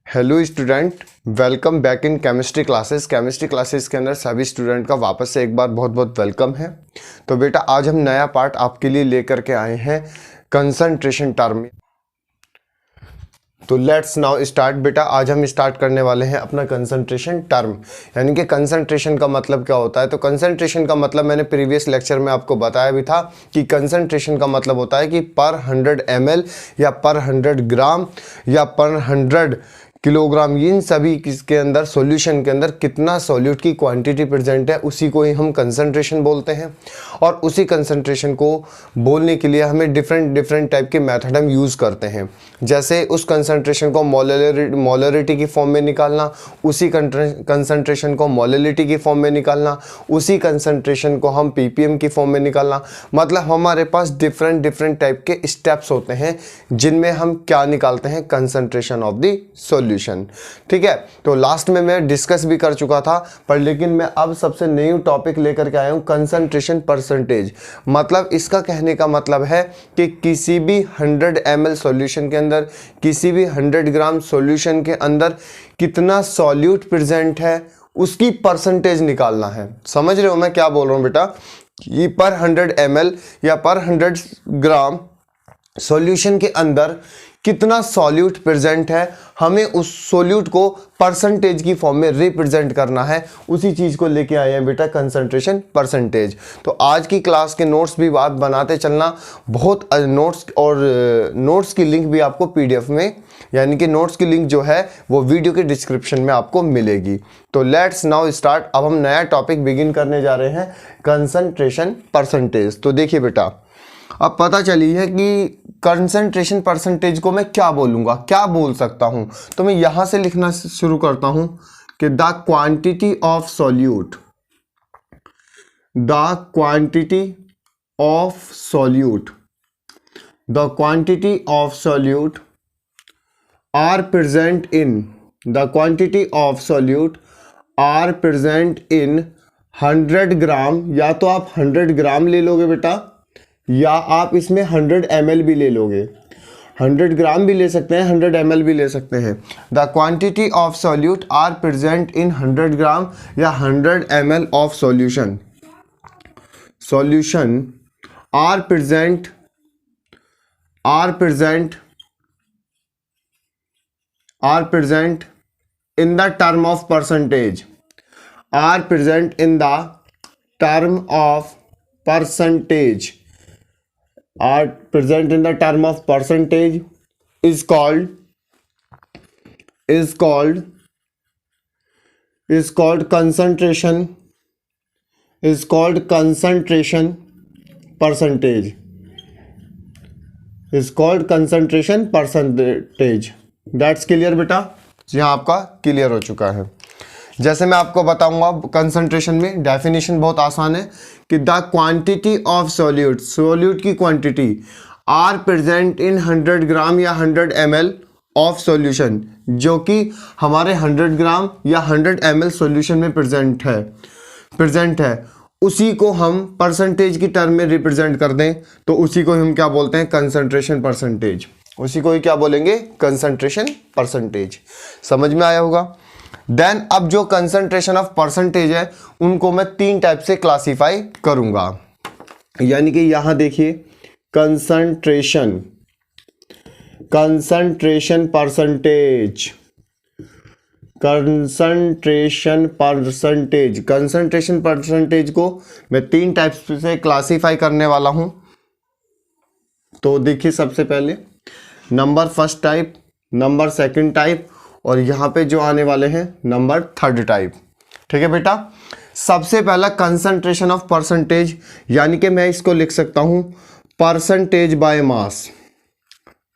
Hello student, welcome back in chemistry classes. Chemistry classes के अंदर सभी स्टूडेंट का वापस से एक बार बहुत बहुत वेलकम है। तो बेटा आज हम नया पार्ट आपके लिए लेकर के आए हैं कंसंट्रेशन टर्म। तो लेट्स नाउ स्टार्ट। बेटा आज हम स्टार्ट करने वाले हैं अपना कंसंट्रेशन टर्म, यानी कि कंसंट्रेशन का मतलब क्या होता है। तो कंसंट्रेशन का मतलब मैंने प्रीवियस लेक्चर में आपको बताया भी था कि कंसंट्रेशन का मतलब होता है कि पर 100 ml या पर 100 ग्राम या पर 100 किलोग्राम, इन सभी किसके अंदर सॉल्यूशन के अंदर कितना सॉल्यूट की क्वांटिटी प्रेजेंट है उसी को ही हम कंसंट्रेशन बोलते हैं। और उसी कंसंट्रेशन को बोलने के लिए हमें डिफरेंट टाइप के मेथड हम यूज़ करते हैं। जैसे उस कंसंट्रेशन को मोलरिटी की फॉर्म में निकालना, उसी कंसंट्रेशन को मोललिटी की फॉर्म में निकालना, उसी कंसंट्रेशन को हम ppm की फॉर्म में निकालना। मतलब हमारे पास डिफरेंट टाइप के स्टेप्स होते हैं जिनमें हम क्या निकालते हैं, कंसंट्रेशन ऑफ द सॉल्यूशन। ठीक है, तो लास्ट में मैं डिस्कस भी कर चुका था, पर लेकिन मैं अब सबसे न्यू टॉपिक लेकर के आया हूं, कंसंट्रेशन परसेंटेज। मतलब इसका कहने का मतलब है कि किसी भी 100 ml सॉल्यूशन के अंदर, किसी भी 100 ग्राम सॉल्यूशन के अंदर कितना सॉल्यूट प्रेजेंट है उसकी परसेंटेज निकालना है। समझ रहे हो मैं क्या बोल रहा हूं बेटा? ये पर 100 ml या पर 100 ग्राम सॉल्यूशन के अंदर कितना सॉल्यूट प्रेजेंट है, हमें उस सॉल्यूट को परसेंटेज की फॉर्म में रिप्रेजेंट करना है। उसी चीज को लेके आए हैं बेटा कंसंट्रेशन परसेंटेज। तो आज की क्लास के नोट्स भी बात बनाते चलना, बहुत नोट्स की लिंक भी आपको पीडीएफ में, यानी कि नोट्स की लिंक जो है वो वीडियो के डिस्क्रिप्शन में आपको मिलेगी। तो लेट्स नाउ स्टार्ट। अब हम नया टॉपिक बिगिन करने जा रहे हैं, कंसंट्रेशन परसेंटेज। तो देखिए बेटा, अब पता चली है कि कंसंट्रेशन परसेंटेज को मैं क्या बोलूंगा, क्या बोल सकता हूं। तो मैं यहां से लिखना शुरू करता हूं कि the quantity of solute, the quantity of solute, the quantity of solute are present in, the quantity of solute are present in 100 gram. या तो आप 100 ग्राम ले लोगे बेटा, या आप इसमें 100 ml भी ले लोगे। 100 ग्राम भी ले सकते हैं, 100 ml भी ले सकते हैं। The quantity of solute are present in 100 gram या 100 ml of solution, solution are present in the term of percentage, are present in the term of percentage, are present in the term of percentage is called concentration, is called concentration percentage, is called concentration percentage। That's clear बेटा? जी हाँ, आपका clear हो चुका है। जैसे मैं आपको बताऊंगा कंसंट्रेशन में डेफिनेशन बहुत आसान है कि the quantity of solute, solute की quantity are present in 100 gram या 100 ml ऑफ सॉल्यूशन, जो कि हमारे 100 ग्राम या 100 ml सॉल्यूशन में प्रेजेंट है, उसी को हम परसेंटेज की टर्म में रिप्रेजेंट कर दें तो उसी को हम क्या बोलते हैं, कंसंट्रेशन परसेंटेज। उसी को ही क्या बोलेंगे, कंसंट्रेशन परसेंटेज। समझ में आया होगा? देन अब जो कंसंट्रेशन ऑफ परसेंटेज है उनको मैं 3 टाइप से क्लासिफाई करूंगा। यानी कि यहां देखिए, कंसंट्रेशन परसेंटेज, कंसंट्रेशन परसेंटेज को मैं 3 टाइप से क्लासिफाई करने वाला हूं। तो देखिए, सबसे पहले number first type, number second type, और यहां पे जो आने वाले हैं नंबर थर्ड टाइप। ठीक है बेटा? सबसे पहला कंसंट्रेशन ऑफ परसेंटेज, यानी कि मैं इसको लिख सकता हूं percentage by mass,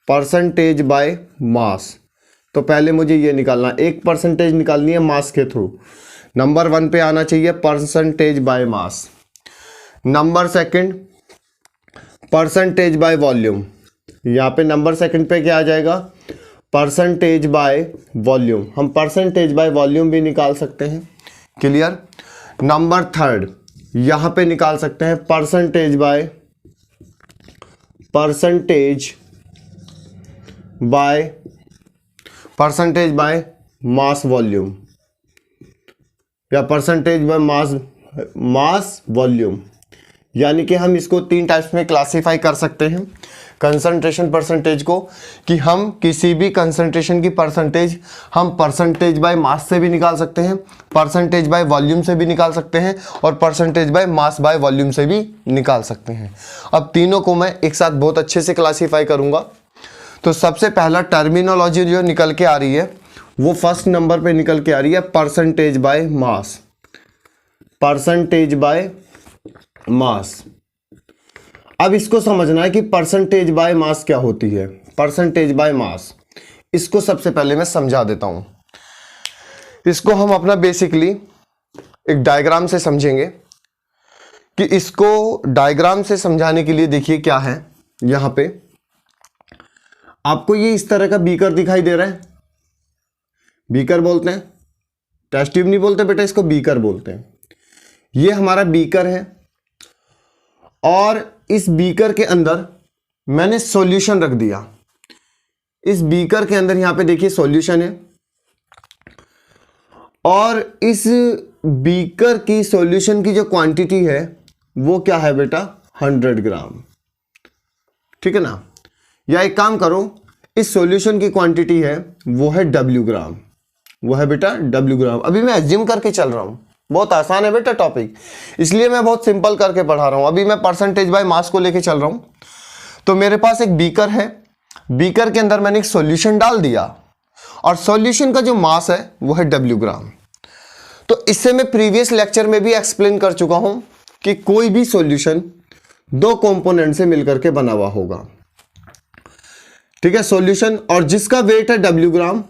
percentage by मास। तो पहले मुझे ये निकालना, एक परसेंटेज निकालनी है मास के थ्रू। नंबर 1 पे आना चाहिए percentage by mass. Number second percentage by volume, यहाँ पे नंबर सेकंड पे क्या आ जाएगा, परसेंटेज बाय वॉल्यूम। हम परसेंटेज बाय वॉल्यूम भी निकाल सकते हैं। क्लियर? नंबर थर्ड यहाँ पे निकाल सकते हैं percentage by percentage by mass volume या परसेंटेज बाय मास वॉल्यूम, यानी कि हम इसको 3 टाइप्स में क्लासीफाई कर सकते हैं कंसंट्रेशन परसेंटेज को, कि हम किसी भी कंसंट्रेशन की परसेंटेज हम परसेंटेज बाय मास से भी निकाल सकते हैं, परसेंटेज बाय वॉल्यूम से भी निकाल सकते हैं और percentage by mass by volume से भी निकाल सकते हैं। अब तीनों को मैं एक साथ बहुत अच्छे से क्लासीफाई करूंगा। तो सबसे पहला टर्मिनोलॉजी जो निकल के आ रही है वो फर्स्ट नंबर पे निकल के आ रही है percentage by mass, percentage by मास। अब इसको समझना है कि परसेंटेज बाय मास क्या होती है। परसेंटेज बाय मास, इसको सबसे पहले मैं समझा देता हूं। इसको हम अपना बेसिकली एक डायग्राम से समझेंगे, कि इसको डायग्राम से समझाने के लिए देखिए क्या है। यहां पे आपको ये इस तरह का बीकर दिखाई दे रहा है, बीकर बोलते हैं, टेस्ट ट्यूब नहीं बोलते बेटा, इसको बीकर बोलते हैं। ये हमारा बीकर है और इस बीकर के अंदर मैंने सॉल्यूशन रख दिया। इस बीकर के अंदर यहां पे देखिए सॉल्यूशन है और इस बीकर की सॉल्यूशन की जो क्वांटिटी है वो क्या है बेटा 100 ग्राम, ठीक है ना। या एक काम करो, इस सॉल्यूशन की क्वांटिटी है वो है W ग्राम, वो है बेटा W ग्राम। अभी मैं एज्यूम करके चल रहा हूं, बहुत आसान है बेटा टॉपिक, इसलिए मैं बहुत सिंपल करके पढ़ा रहा हूं। अभी मैं परसेंटेज बाय मास को लेके चल रहा हूं। तो मेरे पास एक बीकर है, बीकर के अंदर मैंने एक सॉल्यूशन डाल दिया और सॉल्यूशन का जो मास है वो है W ग्राम। तो इससे मैं प्रीवियस लेक्चर में भी एक्सप्लेन कर चुका हूं कि कोई भी सॉल्यूशन 2 कंपोनेंट से मिलकर के बना हुआ होगा, ठीक है। सॉल्यूशन और जिसका वेट है W ग्राम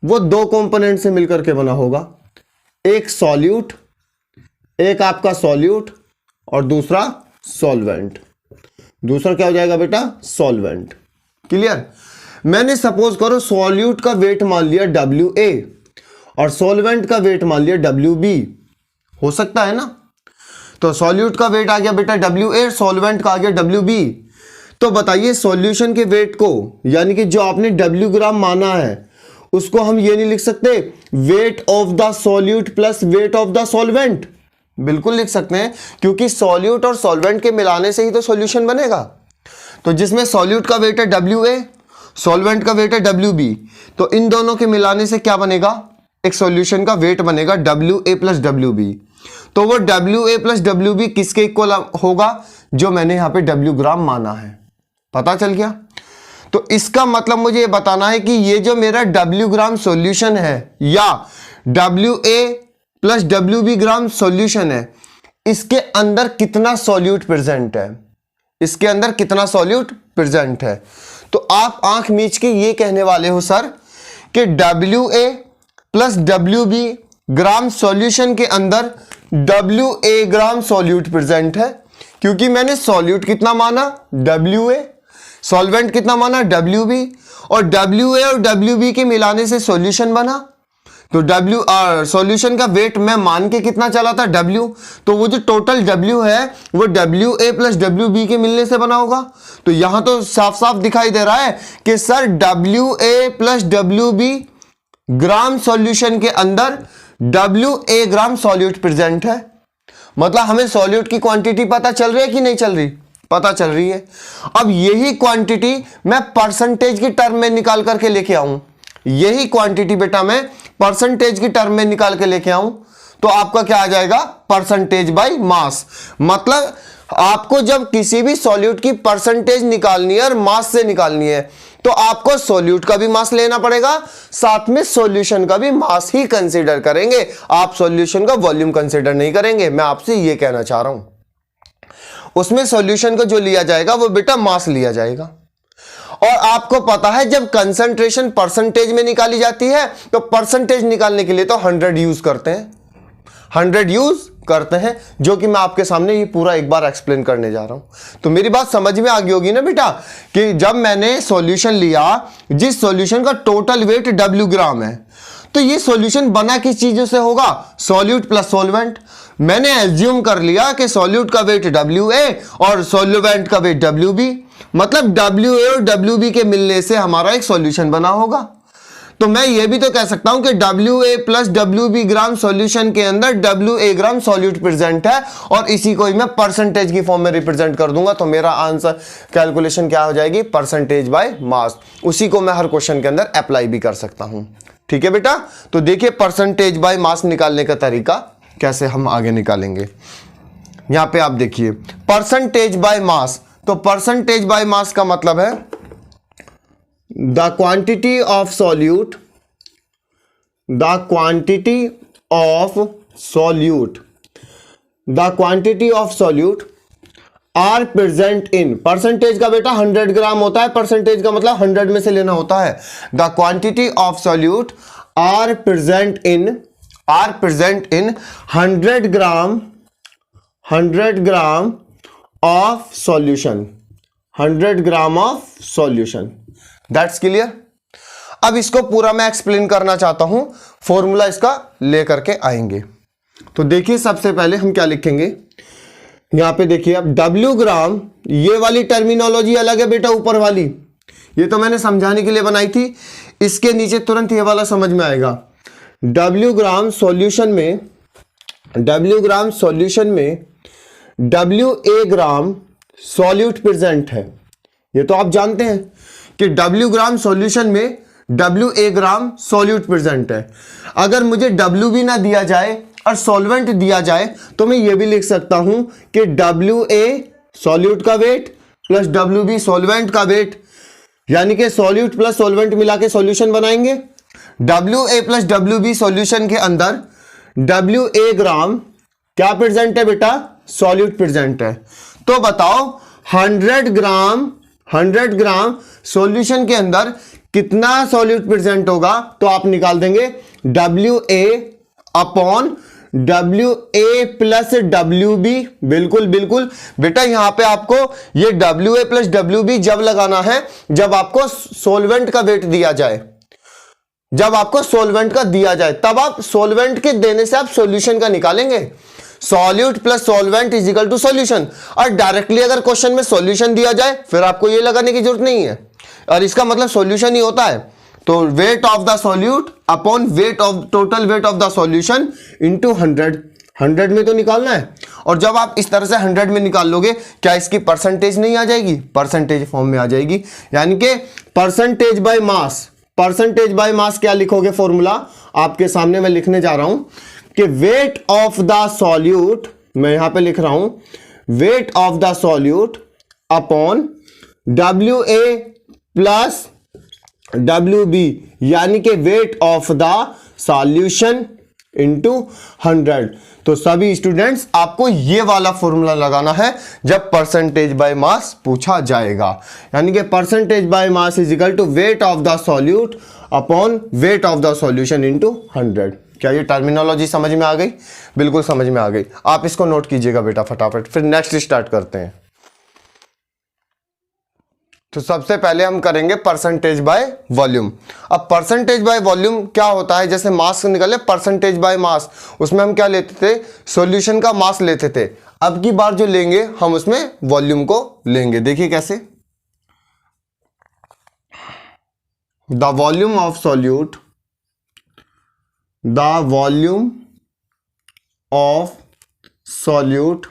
वो 2 कंपोनेंट से मिलकर के बना होगा, एक सॉल्यूट, एक आपका सॉल्यूट और दूसरा सॉल्वेंट। दूसरा क्या हो जाएगा बेटा सॉल्वेंट। क्लियर। मैंने सपोज करो सॉल्यूट का वेट मान लिया WA और सॉल्वेंट का वेट मान लिया WB, हो सकता है ना। तो सॉल्यूट का वेट आ गया बेटा WA, सॉल्वेंट का आ गया WB। तो बताइए सॉल्यूशन के वेट को, यानी कि जो आपने W ग्राम माना है उसको हम ये नहीं लिख सकते wait of the solute plus wait of the solvent? बिल्कुल लिख सकते हैं, क्योंकि सॉल्यूट और सॉल्वेंट के मिलाने से ही तो सॉल्यूशन बनेगा। तो जिसमें सॉल्यूट का वेट है WA, सॉल्वेंट का वेट है WB, तो इन दोनों के मिलाने से क्या बनेगा, एक सॉल्यूशन का वेट बनेगा WA प्लस WB। तो वो WA प्लस WB किसके इक्वल होगा, जो मैंने यहां पे W ग्राम माना है। पता चल गया। तो इसका मतलब मुझे ये बताना है कि ये जो मेरा W ग्राम सॉल्यूशन है या WA प्लस WB ग्राम सॉल्यूशन है, इसके अंदर कितना सॉल्यूट प्रेजेंट है, इसके अंदर कितना सॉल्यूट प्रेजेंट है। तो आप आंख मीच के ये कहने वाले हो सर कि WA प्लस WB ग्राम सॉल्यूशन के अंदर WA ग्राम सॉल्यूट प्रेजेंट है, क्योंकि मैंने सॉल्यूट कितना माना WA, सॉल्वेंट कितना माना WB, और WA और WB के मिलाने से सॉल्यूशन बना। तो सॉल्यूशन का वेट मैं मान के कितना चला था W, तो वो जो टोटल W है वो WA प्लस WB के मिलने से बना होगा। तो यहां तो साफ साफ दिखाई दे रहा है कि सर WA प्लस WB ग्राम सॉल्यूशन के अंदर WA ग्राम सॉल्यूट प्रेजेंट है। मतलब हमें सॉल्यूट की क्वांटिटी पता चल रही है कि नहीं चल रही, पता चल रही है। अब यही क्वांटिटी मैं परसेंटेज की टर्म में निकाल करके लेके आऊं, यही क्वांटिटी बेटा मैं परसेंटेज की टर्म में निकाल के लेके आऊं, तो आपका क्या आ जाएगा परसेंटेज बाय मास। मतलब आपको जब किसी भी सॉल्यूट की परसेंटेज निकालनी है और मास से निकालनी है, तो आपको सॉल्यूट का भी मास लेना पड़ेगा, साथ में सॉल्यूशन का भी मास ही कंसीडर करेंगे। आप सॉल्यूशन का वॉल्यूम कंसीडर नहीं करेंगे, मैं आपसे ये कहना चाह रहा हूं। उसमें सॉल्यूशन को जो लिया जाएगा वो बेटा मास लिया जाएगा। और आपको पता है जब कंसंट्रेशन परसेंटेज में निकाली जाती है तो परसेंटेज निकालने के लिए तो 100 यूज करते हैं, 100 यूज करते हैं, जो कि मैं आपके सामने ये पूरा एक बार एक्सप्लेन करने जा रहा हूं। तो मेरी बात समझ में आ गई होगी ना बेटा, कि जब मैंने सॉल्यूशन लिया जिस सॉल्यूशन का टोटल वेट W ग्राम है, तो ये सॉल्यूशन बना किस चीजों से होगा, सॉल्यूट प्लस सॉल्वेंट। मैंने एज्यूम कर लिया कि सॉल्यूट का वेट WA और सॉल्वेंट का वेट WB, मतलब WA और WB के मिलने से हमारा एक सॉल्यूशन बना होगा। तो मैं ये भी तो कह सकता हूं कि WA प्लस WB ग्राम सॉल्यूशन के अंदर WA ग्राम सॉल्यूट प्रेजेंट है, और इसी को ही मैं परसेंटेज की फॉर्म में रिप्रेजेंट कर दूंगा। तो मेरा आंसर कैलकुलेशन क्या हो जाएगी, परसेंटेज बाय मास। उसी को मैं हर क्वेश्चन के अंदर अप्लाई भी कर सकता हूं। ठीक है बेटा, तो देखिए परसेंटेज बाय मास निकालने का तरीका कैसे हम आगे निकालेंगे। यहां पे आप देखिए परसेंटेज बाय मास, तो परसेंटेज बाय मास का मतलब है the quantity of solute, the quantity of solute, the quantity of solute are present in, percentage का बेटा 100 ग्राम होता है, परसेंटेज का मतलब 100 में से लेना होता है। The quantity of solute are present in 100 gram, 100 gram of solution, 100 gram of solution. That's clear. अब इसको पूरा मैं एक्सप्लेन करना चाहता हूं, फॉर्मूला इसका लेकर के आएंगे। तो देखिए सबसे पहले हम क्या लिखेंगे, यहां पे देखिए अब W ग्राम, ये वाली टर्मिनोलॉजी अलग है बेटा, ऊपर वाली ये तो मैंने समझाने के लिए बनाई थी, इसके नीचे तुरंत ये वाला समझ में आएगा। W ग्राम सॉल्यूशन में, W ग्राम सॉल्यूशन में WA ग्राम सॉल्यूट प्रेजेंट है, ये तो आप जानते हैं कि W ग्राम सॉल्यूशन में WA ग्राम सॉल्यूट प्रेजेंट है। अगर मुझे W भी ना दिया जाए और सॉल्वेंट दिया जाए तो मैं ये भी लिख सकता हूं कि WA सॉल्यूट का वेट प्लस WB सॉल्वेंट का वेट, यानी कि सॉल्यूट प्लस सॉल्वेंट मिला के सॉल्यूशन बनाएंगे। WA प्लस WB सॉल्यूशन के अंदर WA ग्राम क्या प्रेजेंट है बेटा, सॉल्यूट प्रेजेंट है। तो बताओ 100 ग्राम सॉल्यूशन के अंदर कितना सॉल्यूट प्रेजेंट होगा, तो आप निकाल देंगे WA upon WA plus WB। बिल्कुल बिल्कुल बेटा, यहां पे आपको ये WA प्लस WB जब लगाना है जब आपको सॉल्वेंट का वेट दिया जाए, जब आपको सॉल्वेंट का दिया जाए तब आप सॉल्वेंट के देने से आप सॉल्यूशन का निकालेंगे। Solute plus solvent is equal to solution, और डायरेक्टली अगर क्वेश्चन में सॉल्यूशन दिया जाए फिर आपको ये लगाने की जरूरत नहीं है, और इसका मतलब सॉल्यूशन ही होता है। तो wait of the solute upon weight of total weight of the solution into 100 में तो निकालना है। और जब आप इस तरह से 100 में निकाल लोगे, क्या इसकी परसेंटेज नहीं आ जाएगी, परसेंटेज फॉर्म में आ जाएगी। यानी कि percentage by mass, percentage by मास क्या लिखोगे, फॉर्मूला आपके सामने मैं लिखने जा रहा हूं कि वेट ऑफ द सॉल्यूट, मैं यहां पे लिख रहा हूं wait of the solute upon WA plus WB, यानी कि weight of the solution into 100। तो सभी स्टूडेंट्स आपको ये वाला फॉर्मूला लगाना है जब परसेंटेज बाय मास पूछा जाएगा, यानी कि percentage by mass is equal to weight of the solute upon weight of the solution into 100। क्या ये टर्मिनोलॉजी समझ में आ गई? बिल्कुल समझ में आ गई। आप इसको नोट कीजिएगा बेटा फटाफट, फिर नेक्स्ट स्टार्ट करते हैं। तो सबसे पहले हम करेंगे परसेंटेज बाय वॉल्यूम। अब परसेंटेज बाय वॉल्यूम क्या होता है, जैसे मास निकले परसेंटेज बाय मास, उसमें हम क्या लेते थे, सॉल्यूशन का मास लेते थे। अब की बार जो लेंगे हम उसमें वॉल्यूम को लेंगे। देखिए कैसे, the volume of solute, the volume of solute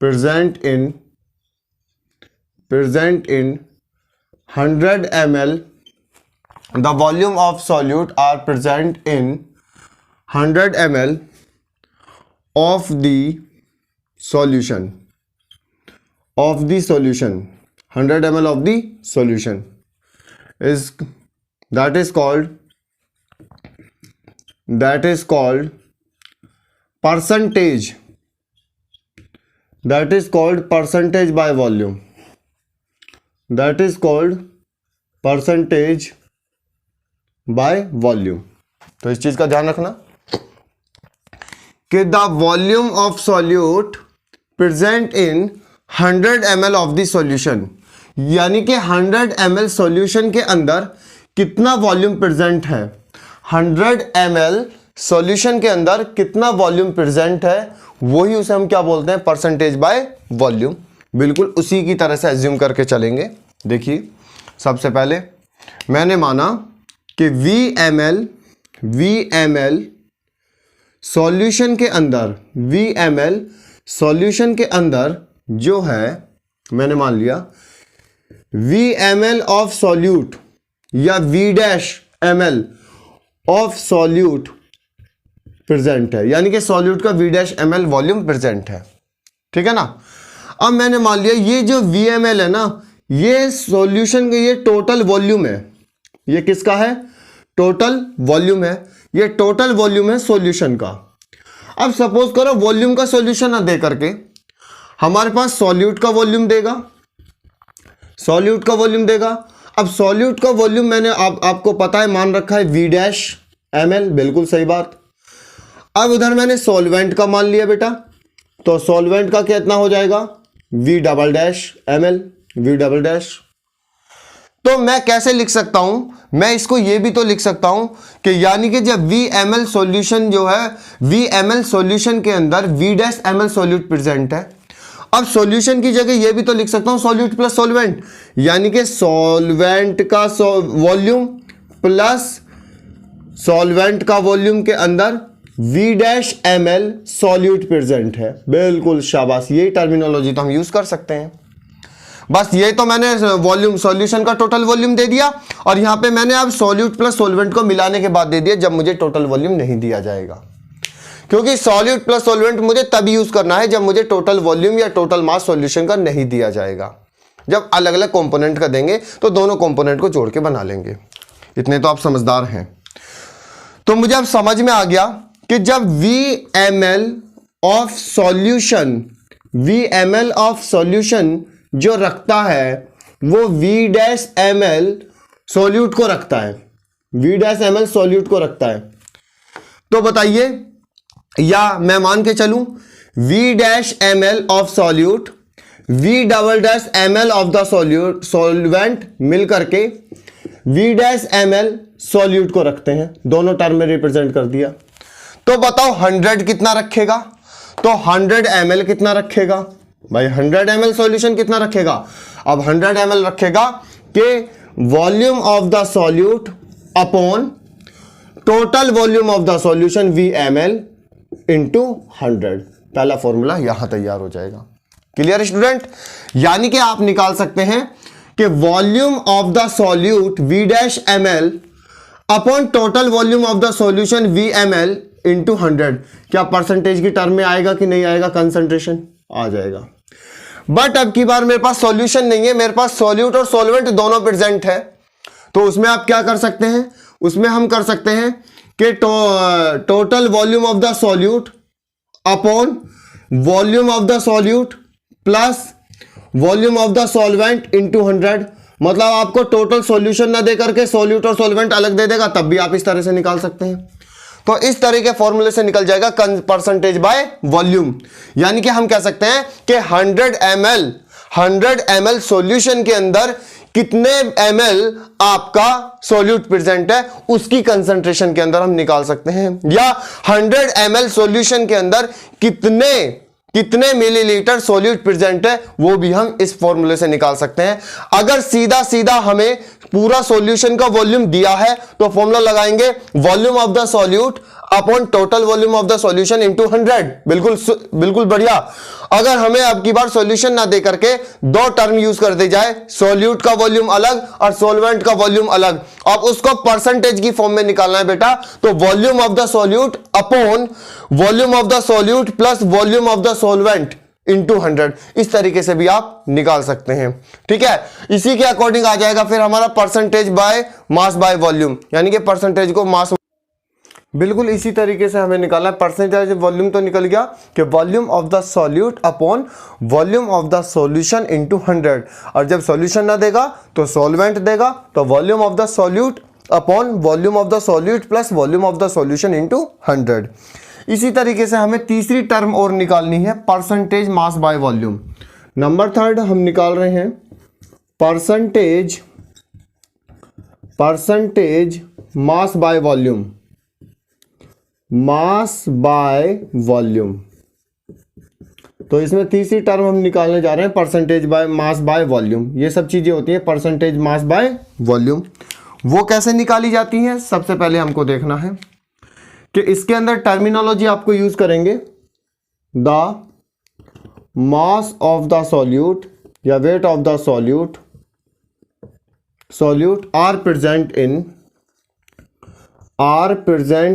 present in 100 ml, the volume of solute are present in 100 ml of the solution, 100 ml of the solution is percentage, that is called percentage by volume, that is called percentage by volume। तो इस चीज का ध्यान रखना कि the volume of solute present in 100 ml of the solution, यानी कि 100 ml solution के अंदर कितना वॉल्यूम प्रेजेंट है, 100 ml सॉल्यूशन के अंदर कितना वॉल्यूम प्रेजेंट है, वही उसे हम क्या बोलते हैं, परसेंटेज बाय वॉल्यूम। बिल्कुल उसी की तरह से एज्यूम करके चलेंगे। देखिए सबसे पहले मैंने माना कि VML सॉल्यूशन के अंदर, VML सॉल्यूशन के अंदर जो है, मैंने मान लिया VML ऑफ सॉल्यूट या V' ऑफ सॉल्यूट प्रेजेंट है, यानी कि सॉल्यूट का V' वॉल्यूम प्रेजेंट है। ठीक है ना। अब मैंने मान लिया ये जो VML है ना, ये सॉल्यूशन का ये टोटल वॉल्यूम है। ये किसका है? टोटल वॉल्यूम है। ये टोटल वॉल्यूम है सॉल्यूशन का। अब सपोज करो वॉल्यूम का सॉल्यूशन ना दे करके हमारे पास सॉल्यूट का वॉल्यूम देगा, सॉल्यूट का वॉल्यूम देगा। अब सॉल्यूट का वॉल्यूम मैंने आपको पता है मान रखा है V', बिल्कुल सही बात। अब उधर मैंने सॉल्वेंट का मान लिया बेटा, तो सॉल्वेंट का कितना हो जाएगा? V', तो मैं कैसे लिख सकता हूं? मैं इसको ये भी तो लिख सकता हूं कि यानी कि जब VML सॉल्यूशन जो है, VML सॉल्यूशन के अंदर V' सॉल्यूट प्रेजेंट है। अब सॉल्यूशन की जगह ये भी तो लिख सकता हूं सॉल्यूट प्लस सॉल्वेंट, यानी कि सॉल्वेंट का वॉल्यूम प्लस सॉल्वेंट का वॉल्यूम के अंदर V' सॉल्यूट प्रेजेंट है। बिल्कुल शाबाश, यही टर्मिनोलॉजी तो हम यूज कर सकते हैं। बस ये तो मैंने वॉल्यूम, सॉल्यूशन का टोटल वॉल्यूम दे दिया, और यहां पे मैंने अब सॉल्यूट प्लस सॉल्वेंट को मिलाने के बाद दे दिया जब मुझे टोटल वॉल्यूम नहीं दिया जाएगा, क्योंकि सॉल्यूट प्लस सॉल्वेंट मुझे तब यूज करना है जब मुझे टोटल वॉल्यूम या टोटल मास सॉल्यूशन का नहीं दिया जाएगा। जब अलग अलग कंपोनेंट का देंगे तो दोनों कंपोनेंट को जोड़ के बना लेंगे। इतने तो आप समझदार हैं। तो मुझे अब समझ में आ गया कि जब VML ऑफ सॉल्यूशन जो रखता है वो V' सॉल्यूट को रखता है, V' सॉल्यूट को रखता है। तो बताइए, या मैं मान के चलूं V' of solute, V" of the solvent मिल करके V' सॉल्यूट को रखते हैं, दोनों टर्म में रिप्रेजेंट कर दिया। तो बताओ 100 कितना रखेगा? तो 100 ml कितना रखेगा भाई? 100 ml सॉल्यूशन कितना रखेगा? अब 100 ml रखेगा कि volume of the solute upon total volume of the solution VML into 100। पहला फॉर्मूला यहां तैयार हो जाएगा। Clear student? यानी कि आप निकाल सकते हैं कि volume of the solute V' upon total volume of the solution VML into 100। क्या परसेंटेज की टर्म में आएगा कि नहीं आएगा? कंसंट्रेशन आ जाएगा। बट अब की बार मेरे पास सॉल्यूशन नहीं है, मेरे पास सॉल्यूट और सॉल्वेंट दोनों प्रेजेंट है। तो उसमें आप क्या कर सकते हैं? उसमें हम कर सकते हैं कि total volume of the solute upon volume of the solute plus volume of the solvent into 100। मतलब आपको टोटल सॉल्यूशन ना दे करके सॉल्यूट और सॉल्वेंट अलग दे देगा, तब भी आप इस तरह से निकाल सकते हैं। तो इस तरह के फॉर्मूले से निकल जाएगा परसेंटेज बाय वॉल्यूम। यानी कि हम कह सकते हैं कि 100 ml सॉल्यूशन के अंदर कितने ml आपका सॉल्यूट प्रेजेंट है उसकी कंसंट्रेशन के अंदर हम निकाल सकते हैं, या 100 ml सॉल्यूशन के अंदर कितने मिलीलीटर सॉल्यूट प्रेजेंट है वो भी हम इस फॉर्मूले से निकाल सकते हैं। अगर सीधा सीधा हमें पूरा सॉल्यूशन का वॉल्यूम दिया है तो फॉर्मूला लगाएंगे volume of the solute upon total volume of the solution into 100। बिल्कुल बढ़िया। अगर हमें अब की बार सॉल्यूशन ना दे करके दो टर्म यूज कर दी जाए, सॉल्यूट का वॉल्यूम अलग और सॉल्वेंट का वॉल्यूम अलग, अब उसको परसेंटेज की फॉर्म में निकालना है बेटा, तो volume of the solute upon volume of the solute plus volume of the solvent into 100। इस तरीके से भी आप निकाल सकते हैं। ठीक है, इसी के अकॉर्डिंग आ जाएगा फिर हमारा percentage by mass by volume, यानी कि परसेंटेज को मास, बिल्कुल इसी तरीके से हमें निकालना है। परसेंटेज वॉल्यूम तो निकल गया कि volume of the solute upon volume of the solution into 100, और जब सॉल्यूशन ना देगा तो सॉल्वेंट देगा, तो volume of the solute upon volume of the solute plus volume of the solution into 100। इसी तरीके से हमें तीसरी टर्म और निकालनी है, percentage mass by volume. Number 3 हम निकाल रहे हैं percentage mass by volume, mass by volume. तो इसमें तीसरी टर्म हम निकालने जा रहे हैं percentage by mass by volume. ये सब चीजें होती हैं परसेंटेज मास बाय वॉल्यूम। वो कैसे निकाली जाती हैं, सबसे पहले हमको देखना है कि इसके अंदर टर्मिनोलॉजी आपको यूज करेंगे। The mass of the solute या weight of the solute are present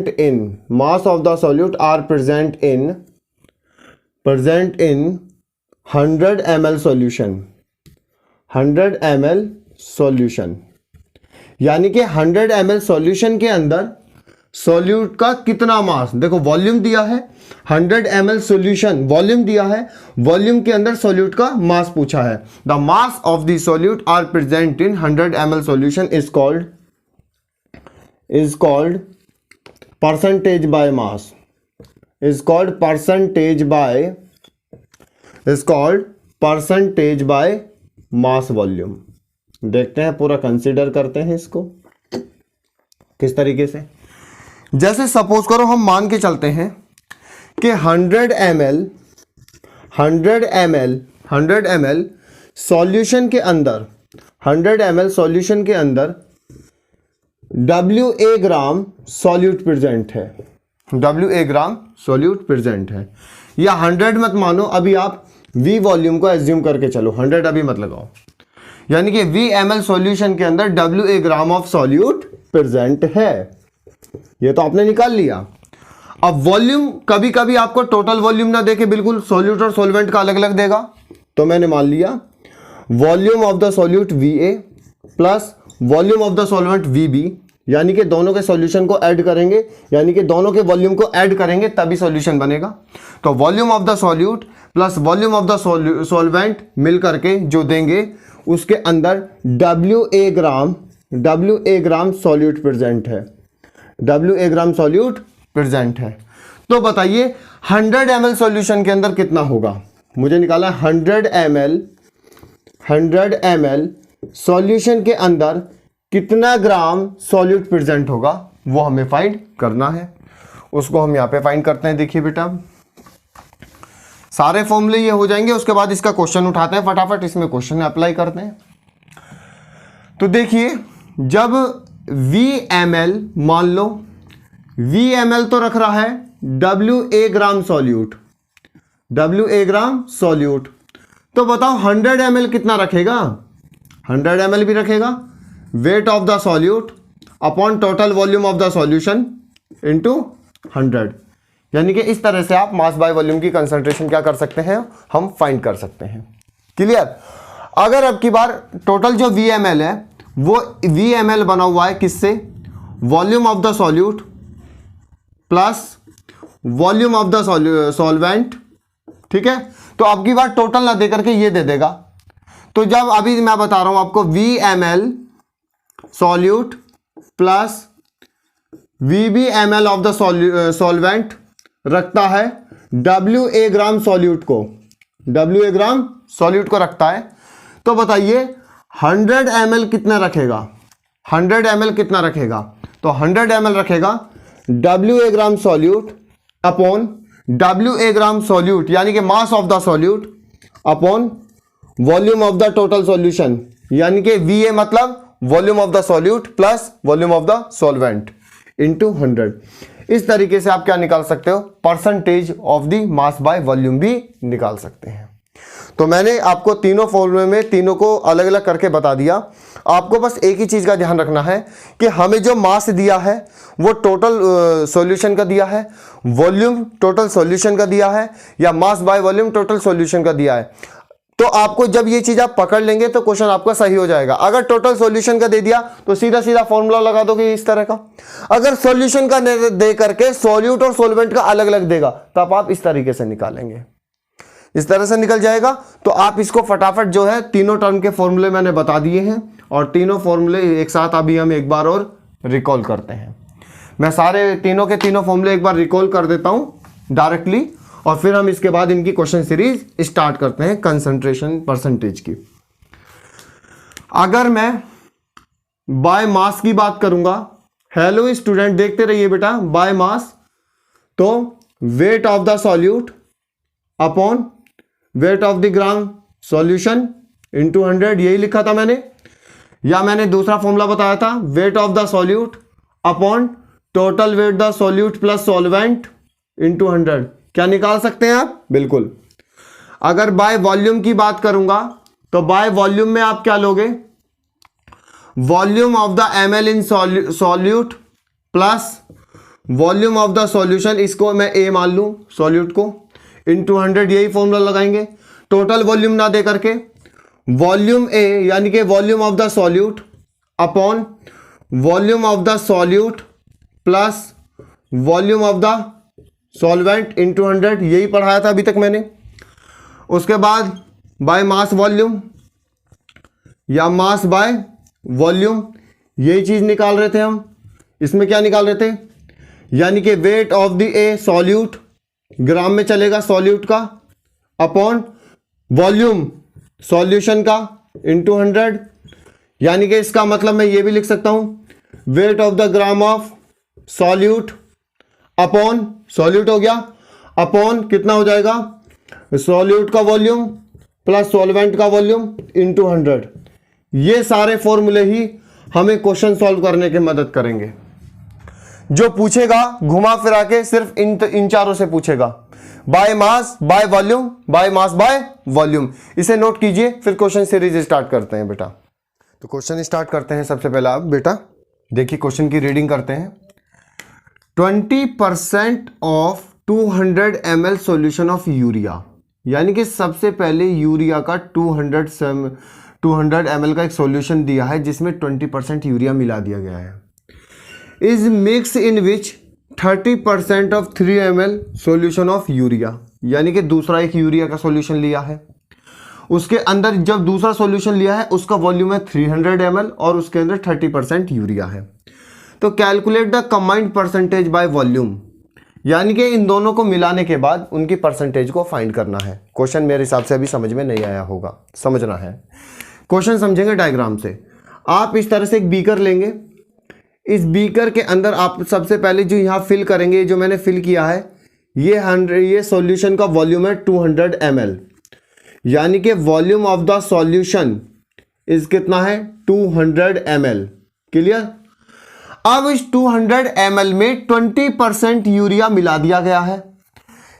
in mass of the solute are present in 100 ml solution, यानी कि 100 ml सॉल्यूशन के अंदर सॉल्यूट का कितना मास, देखो वॉल्यूम दिया है, 100 ml सॉल्यूशन वॉल्यूम दिया है, वॉल्यूम के अंदर सॉल्यूट का मास पूछा है। The mass of the solute are present in 100 ml solution is called percentage by mass, is called percentage by mass volume। देखते हैं, पूरा कंसीडर करते हैं इसको किस तरीके से। जैसे सपोज करो हम मान के चलते हैं कि 100 ml सॉल्यूशन के अंदर 100 ml सॉल्यूशन के अंदर WA ग्राम सॉल्यूट प्रेजेंट है, WA ग्राम सॉल्यूट प्रेजेंट है। या 100 मत मानो, अभी आप V वॉल्यूम को एज्यूम करके चलो, 100 अभी मत लगाओ, यानी कि V ml सॉल्यूशन के अंदर WA gram of solute present है। ये तो आपने निकाल लिया। अब वॉल्यूम कभी कभी आपको टोटल वॉल्यूम ना देके बिल्कुल सॉल्यूट और सॉल्वेंट का अलग अलग देगा, तो मैंने मान लिया volume of the solute VA plus volume of the solvent VB, यानी कि दोनों के सॉल्यूशन को ऐड करेंगे, यानी कि दोनों के वॉल्यूम को ऐड करेंगे तभी सॉल्यूशन बनेगा। तो volume of the solute plus volume of the solvent मिल करके जो देंगे, उसके अंदर WA ग्राम सॉल्यूट प्रेजेंट है, WA ग्राम सॉल्यूट प्रेजेंट है। तो बताइए 100 ml सॉल्यूशन के अंदर कितना होगा, मुझे निकाला 100 ml सॉल्यूशन के अंदर कितना ग्राम सॉल्यूट प्रेजेंट होगा, वो हमें फाइंड करना है। उसको हम यहां पे फाइंड करते हैं। देखिए बेटा, सारे फॉर्मूले ये हो जाएंगे, उसके बाद इसका क्वेश्चन उठाते हैं फटाफट, इसमें क्वेश्चन अप्लाई करते हैं। तो देखिए, जब VML मान लो, VML तो रख रहा है WA gram solute, WA gram solute, तो बताओ 100 ml कितना रखेगा, 100 ml भी रखेगा। Wait of the solute upon total volume of the solution into 100, यानी कि इस तरह से आप मास बाय वॉल्यूम की कंसंट्रेशन क्या कर सकते हैं, हम फाइंड कर सकते हैं। क्लियर। अगर अब की बार टोटल जो VML है वो VML बना हुआ है किससे, volume of the solute plus volume of the solvent, ठीक है। तो अब की बार टोटल ना दे करके ये दे देगा। तो जब अभी मैं बता रहा हूं आपको VML solute plus VBML of the solvent रखता है WA ग्राम सॉल्यूट को, WA ग्राम सॉल्यूट को रखता है। तो बताइए 100 ml कितना रखेगा, 100 ml कितना रखेगा, तो 100 ml रखेगा WA gram solute upon WA gram solute, यानी कि मास of the solute upon volume of the total solution, यानी कि VA मतलब volume of the solute plus volume of the solvent into 100। इस तरीके से आप क्या निकाल सकते हो, percentage of the mass by volume भी निकाल सकते हैं। तो मैंने आपको तीनों फॉर्मूले में तीनों को अलग अलग करके बता दिया। आपको बस एक ही चीज का ध्यान रखना है कि हमें जो मास दिया है वो टोटल सॉल्यूशन का दिया है, वॉल्यूम टोटल सॉल्यूशन का दिया है, या mass by volume total solution का दिया है। तो आपको जब ये चीज आप पकड़ लेंगे तो क्वेश्चन आपका सही हो जाएगा। अगर टोटल सॉल्यूशन का दे दिया तो सीधा सीधा फॉर्मूला लगा दोगे इस तरह का। अगर सॉल्यूशन का दे करके सॉल्यूट और सॉल्वेंट का अलग अलग देगा तब आप इस तरीके से निकालेंगे, इस तरह से निकल जाएगा। तो आप इसको फटाफट जो है तीनों टर्म के फॉर्मूले मैंने बता दिए हैं, और तीनों फॉर्मूले एक साथ अभी हम एक बार और रिकॉल करते हैं। मैं सारे तीनों के तीनों फॉर्मूले एक बार रिकॉल कर देता हूं डायरेक्टली, और फिर हम इसके बाद इनकी क्वेश्चन सीरीज स्टार्ट करते हैं कंसंट्रेशन परसेंटेज की। अगर मैं बाय मास की बात करूंगा, हेलो स्टूडेंट देखते रहिए बेटा, बाय मास तो wait of the solute upon weight of the gram solution into 100, यही लिखा था मैंने। या मैंने दूसरा फॉर्मूला बताया था, wait of the solute upon total weight the solute plus solvent into 100। क्या निकाल सकते हैं आप? बिल्कुल। अगर बाय वॉल्यूम की बात करूंगा तो बाय वॉल्यूम में आप क्या लोगे, volume of the ml in solute plus volume of the solution, इसको मैं A मान लूं सॉल्यूट को, इंटू 100, यही फॉर्मूला लगाएंगे। टोटल वॉल्यूम ना दे करके वॉल्यूम A यानी कि volume of the solute upon volume of the solute plus volume of the solvent into 100, यही पढ़ाया था अभी तक मैंने। उसके बाद बाय मास वॉल्यूम या मास बाय वॉल्यूम, यही चीज निकाल रहे थे हम। इसमें क्या निकाल रहे थे, यानी कि weight of the a solute, gram में चलेगा सॉल्यूट का, अपॉन वॉल्यूम सॉल्यूशन का इंटू 100। यानी कि इसका मतलब मैं ये भी लिख सकता हूं, wait of the gram of solute upon, solute हो गया, अपॉन कितना हो जाएगा, सॉल्यूट का वॉल्यूम प्लस सॉल्वेंट का वॉल्यूम इंटू 100। ये सारे फॉर्मूले ही हमें क्वेश्चन सॉल्व करने की मदद करेंगे। जो पूछेगा घुमा फिरा के सिर्फ इन चारों से पूछेगा, by mass by volume, by mass by volume. इसे नोट कीजिए, फिर क्वेश्चन सीरीज स्टार्ट करते हैं बेटा। तो क्वेश्चन स्टार्ट करते हैं। सबसे पहले आप बेटा देखिए क्वेश्चन की रीडिंग करते हैं। 20% of 200 ml solution of urea, यानी कि सबसे पहले यूरिया का 200 ml का एक सॉल्यूशन दिया है जिसमें 20% यूरिया मिला दिया गया है। Is mix in which 30% of 3 ml solution of urea, यानी कि दूसरा एक यूरिया का सॉल्यूशन लिया है, उसके अंदर जब दूसरा सॉल्यूशन लिया है उसका वॉल्यूम है 300 ml और उसके अंदर 30% यूरिया है। तो calculate the combined percentage by volume, यानी कि इन दोनों को मिलाने के बाद उनकी परसेंटेज को फाइंड करना है। क्वेश्चन मेरे हिसाब से अभी समझ में नहीं आया होगा, समझना है। क्वेश्चन समझेंगे डायग्राम से। आप इस तरह से एक बीकर लेंगे, इस बीकर के अंदर आप सबसे पहले जो यहाँ फिल करेंगे, जो मैंने फिल किया है ये सॉल्यूशन का वॉल्यूम है 200 ml, यानी कि volume of the solution is कितना है 200 ml। क्लियर। अब इस 200 ml में 20% यूरिया मिला दिया गया है,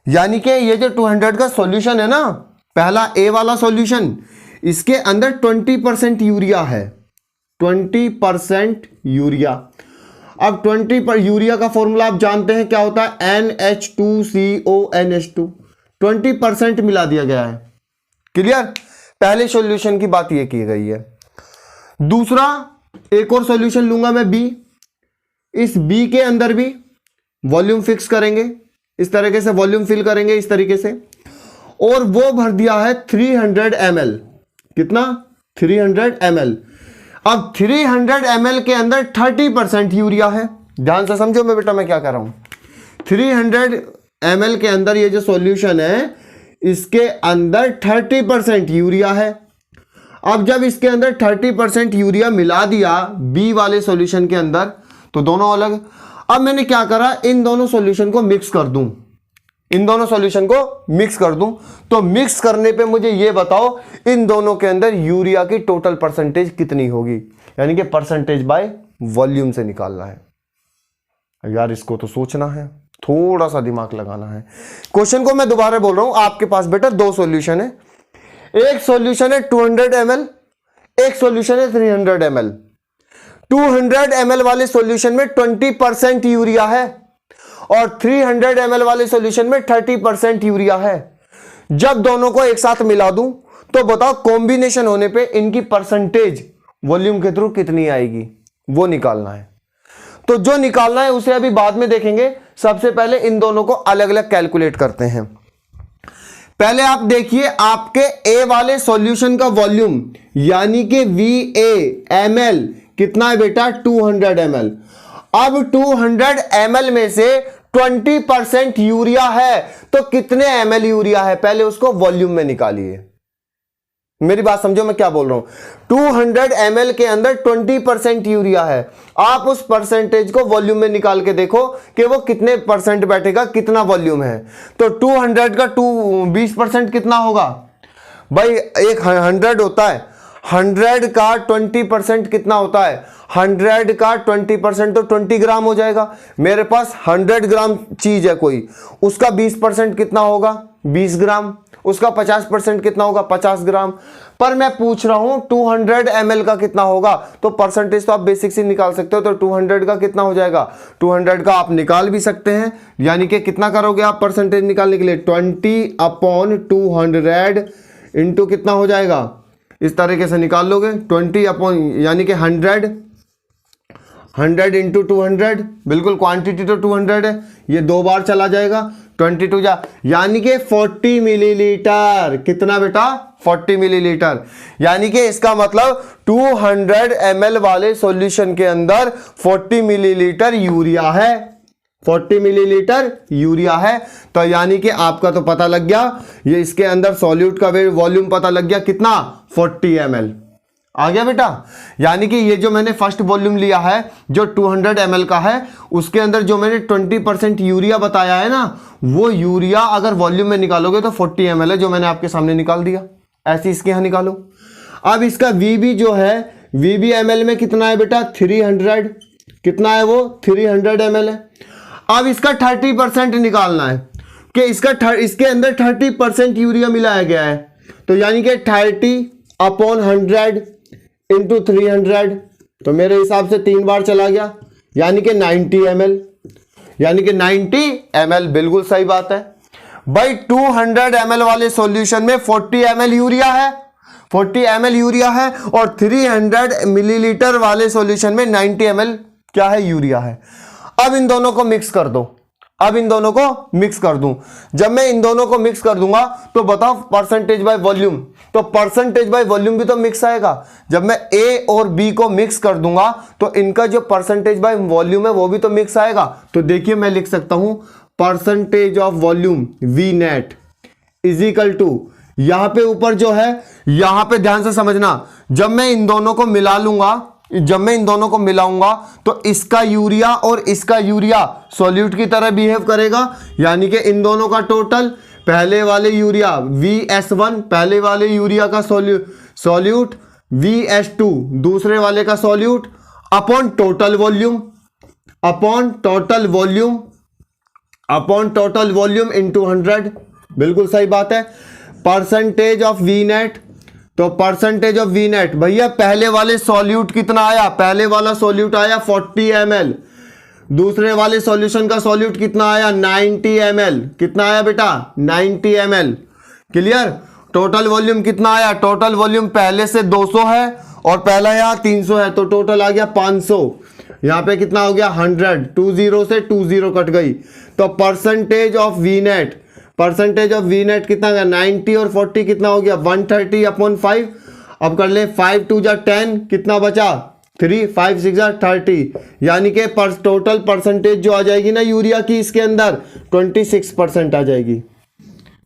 यानी कि ये जो 200 का सॉल्यूशन है ना, पहला ए वाला सॉल्यूशन, इसके अंदर 20% यूरिया है, 20% यूरिया। अब 20 पर यूरिया का फॉर्मूला आप जानते हैं क्या होता है, NH2CONH2, 20% मिला दिया गया है। क्लियर। पहले सॉल्यूशन की बात ये की गई है। दूसरा एक और सॉल्यूशन लूंगा मैं बी, इस बी के अंदर भी वॉल्यूम फिक्स करेंगे, इस तरीके से वॉल्यूम फिल करेंगे इस तरीके से, और वो भर दिया है 300 ml। कितना? 300 ml। अब 300 ml के अंदर 30% यूरिया है। ध्यान से समझो मैं बेटा मैं क्या कर रहा हूं। 300 ml के अंदर ये जो सॉल्यूशन है इसके अंदर 30% यूरिया है। अब जब इसके अंदर 30% यूरिया मिला दिया बी वाले सॉल्यूशन के अंदर, तो दोनों अलग। अब मैंने क्या करा, इन दोनों सॉल्यूशन को मिक्स कर दूं, इन दोनों सॉल्यूशन को मिक्स कर दूं। तो मिक्स करने पे मुझे ये बताओ इन दोनों के अंदर यूरिया की टोटल परसेंटेज कितनी होगी, यानी कि परसेंटेज बाय वॉल्यूम से निकालना है। यार इसको तो सोचना है, थोड़ा सा दिमाग लगाना है। क्वेश्चन को मैं दोबारा बोल रहा हूं, आपके पास बेटा दो सॉल्यूशन है, एक सॉल्यूशन है 200 ml, एक सॉल्यूशन है 300 ml। 200 ml वाले सॉल्यूशन में 20% यूरिया है और 300 ml वाले सॉल्यूशन में 30% यूरिया है। जब दोनों को एक साथ मिला दूं तो बताओ कॉम्बिनेशन होने पे इनकी परसेंटेज वॉल्यूम के थ्रू कितनी आएगी, वो निकालना है। तो जो निकालना है उसे अभी बाद में देखेंगे। सबसे पहले इन दोनों को अलग अलग कैलकुलेट करते हैं। पहले आप देखिए आपके ए वाले सॉल्यूशन का वॉल्यूम, यानी कि VA ml कितना है बेटा 200 ml। अब 200 ml में से 20% यूरिया है, तो कितने ml यूरिया है पहले उसको वॉल्यूम में निकालिए। मेरी बात समझो मैं क्या बोल रहा हूं। 200 ml के अंदर 20% यूरिया है, आप उस परसेंटेज को वॉल्यूम में निकाल के देखो कि वो कितने परसेंट बैठेगा, कितना वॉल्यूम है। तो 200 का 20% कितना होगा भाई, एक 100 होता है, 100 का 20% कितना होता है? 100 का 20% तो 20 ग्राम हो जाएगा। मेरे पास 100 ग्राम चीज है कोई, उसका 20% कितना होगा? 20 ग्राम। उसका 50% कितना होगा? 50 ग्राम। पर मैं पूछ रहा हूं 200 ml का कितना होगा, तो परसेंटेज तो आप बेसिक से निकाल सकते हो। तो 200 का कितना हो जाएगा? 200 का आप निकाल भी सकते हैं, यानी कि कितना करोगे आप परसेंटेज निकालने के लिए? 20/200 इंटू कितना हो जाएगा? इस तरीके से निकाल लोगे 20 यानी कि 100 इंटू 200, बिल्कुल क्वांटिटी तो 200 है, ये 2 बार चला जाएगा, 22 जा, यानी कि 40 मिलीलीटर। कितना बेटा? 40 मिलीलीटर। यानी कि इसका मतलब 200 ml वाले सॉल्यूशन के अंदर 40 मिलीलीटर यूरिया है। 40 मिलीलीटर यूरिया है। तो यानी कि आपका तो पता लग गया, ये इसके अंदर सॉल्यूट का वॉल्यूम पता लग गया, कितना? 40 ml आ गया बेटा। यानी कि ये जो मैंने फर्स्ट वॉल्यूम लिया है जो 200 ml का है, उसके अंदर जो मैंने 20% यूरिया बताया है ना, वो यूरिया अगर वॉल्यूम में निकालोगे तो 40 ml है, जो मैंने आपके सामने निकाल दिया। ऐसे इसके यहां निकालो। अब इसका VB जो है, VB ml में कितना है बेटा? 300। कितना है वो? 300 ml है। अब इसका 30% निकालना है कि इसके अंदर 30% यूरिया मिलाया गया है, तो यानी कि 30/100 इंटू 300, तो मेरे हिसाब से 3 बार चला गया, यानी कि 90 ml। यानी कि 90 ml, बिल्कुल सही बात है भाई। 200 ml वाले सॉल्यूशन में 40 ml यूरिया है, 40 ml यूरिया है, और 300 मिलीलीटर वाले सॉल्यूशन में 90 ml क्या है? यूरिया है। अब इन दोनों को मिक्स कर दो। अब इन दोनों को मिक्स कर दूं। जब मैं इन दोनों को मिक्स कर दूंगा तो बताओ परसेंटेज बाय वॉल्यूम, तो परसेंटेज बाय वॉल्यूम भी तो मिक्स आएगा। जब मैं ए और बी को मिक्स कर दूंगा तो इनका जो परसेंटेज बाय वॉल्यूम है वो भी तो मिक्स आएगा। तो देखिए मैं लिख सकता हूं percentage of volume V net is equal to, यहां पे ऊपर जो है, यहां पे ध्यान से समझना, जब मैं इन दोनों को मिला लूंगा, जब मैं इन दोनों को मिलाऊंगा तो इसका यूरिया और इसका यूरिया सॉल्यूट की तरह बिहेव करेगा, यानी कि इन दोनों का टोटल, पहले वाले यूरिया VS1 पहले वाले यूरिया का सॉल्यूट, VS2 दूसरे वाले का solute, upon total volume, upon total volume, upon total volume into 100। बिल्कुल सही बात है। परसेंटेज ऑफ वी नेट, तो परसेंटेज ऑफ वी नेट भैया, पहले वाले सॉल्यूट कितना आया? पहले वाला सॉल्यूट आया 40 ml, दूसरे वाले सॉल्यूशन का सॉल्यूट कितना आया? 90 ml। कितना आया बेटा? 90 ml। क्लियर? टोटल वॉल्यूम कितना आया? टोटल वॉल्यूम पहले से 200 है और पहला यहां 300 है, तो टोटल आ गया 500। यहां पे कितना हो गया? 100। 20 से 20 कट गई, तो percentage of V net, percentage of V net कितना गया? 90 और 40 कितना हो गया? 130/5। अब कर ले 5 2 जा 10, कितना बचा? 3, 5 6 जा 30, यानी कि टोटल परसेंटेज जो आ जाएगी ना यूरिया की इसके अंदर 26% आ जाएगी।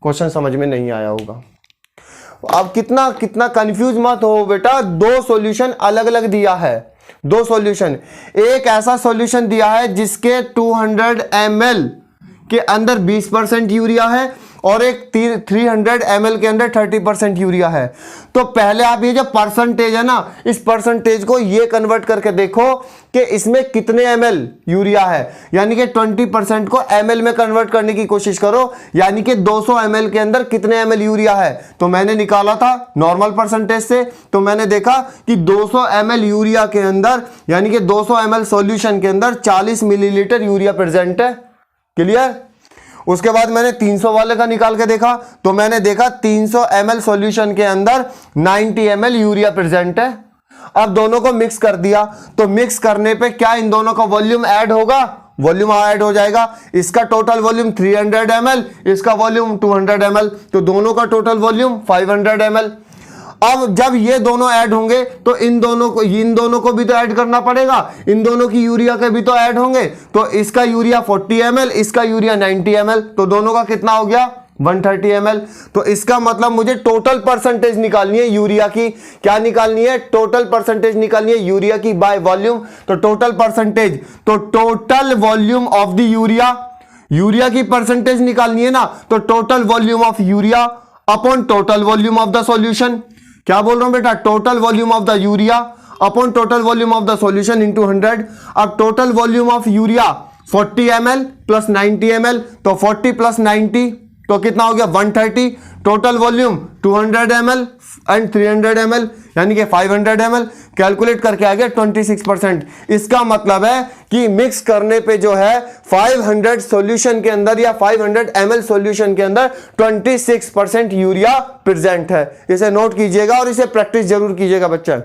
क्वेश्चन समझ में नहीं आया होगा। अब कितना कंफ्यूज मत हो बेटा, 2 सॉल्यूशन अलग अलग दिया है, 2 सॉल्यूशन। एक ऐसा सॉल्यूशन दिया है जिसके 200 ml के अंदर 20% यूरिया है और एक 300 ml के अंदर 30% यूरिया है। तो पहले आप ये जो परसेंटेज है ना, इस परसेंटेज को ये कन्वर्ट करके देखो कि इसमें कितने ml यूरिया है, यानी कि 20% को ml में कन्वर्ट करने की कोशिश करो, यानी कि 200 ml के अंदर कितने ml यूरिया है। तो मैंने निकाला था नॉर्मल परसेंटेज से, तो मैंने देखा कि 200 ml यूरिया के अंदर, यानी कि 200 ml सॉल्यूशन के अंदर 40 मिलीलीटर यूरिया प्रेजेंट है। क्लियर? उसके बाद मैंने 300 वाले का निकाल के देखा, तो मैंने देखा 300 ml सॉल्यूशन के अंदर 90 ml यूरिया प्रेजेंट है। अब दोनों को मिक्स कर दिया, तो मिक्स करने पे क्या इन दोनों का वॉल्यूम ऐड होगा? वॉल्यूम ऐड हो जाएगा। इसका टोटल वॉल्यूम 300 ml, इसका वॉल्यूम 200 ml, तो दोनों का टोटल वॉल्यूम 500 ml। अब जब ये दोनों ऐड होंगे तो इन दोनों को भी तो ऐड करना पड़ेगा, इन दोनों की यूरिया के भी तो ऐड होंगे। तो इसका यूरिया 40 ml, इसका यूरिया 90 ml, तो दोनों का कितना हो गया? 130 ml। तो इसका मतलब मुझे टोटल परसेंटेज निकालनी है यूरिया की। क्या निकालनी है? टोटल परसेंटेज निकालनी है यूरिया की बाय वॉल्यूम। तो टोटल परसेंटेज, तो total volume of the urea, urea की परसेंटेज निकालनी है ना, तो total volume of urea upon total volume of the solution. क्या बोल रहा हूं बेटा, total volume of the urea upon total volume of the solution into 100। अब total volume of urea 40 ml plus 90 ml, तो 40 प्लस 90 तो कितना हो गया 130। Total volume 200 ml and 300 ml यानी कि 500 ml। कैलकुलेट करके आ गया 26%। इसका मतलब है कि मिक्स करने पे जो है 500 सॉल्यूशन के अंदर या 500 ml सॉल्यूशन के अंदर 26% यूरिया प्रेजेंट है। इसे नोट कीजिएगा और इसे प्रैक्टिस जरूर कीजिएगा बच्चा।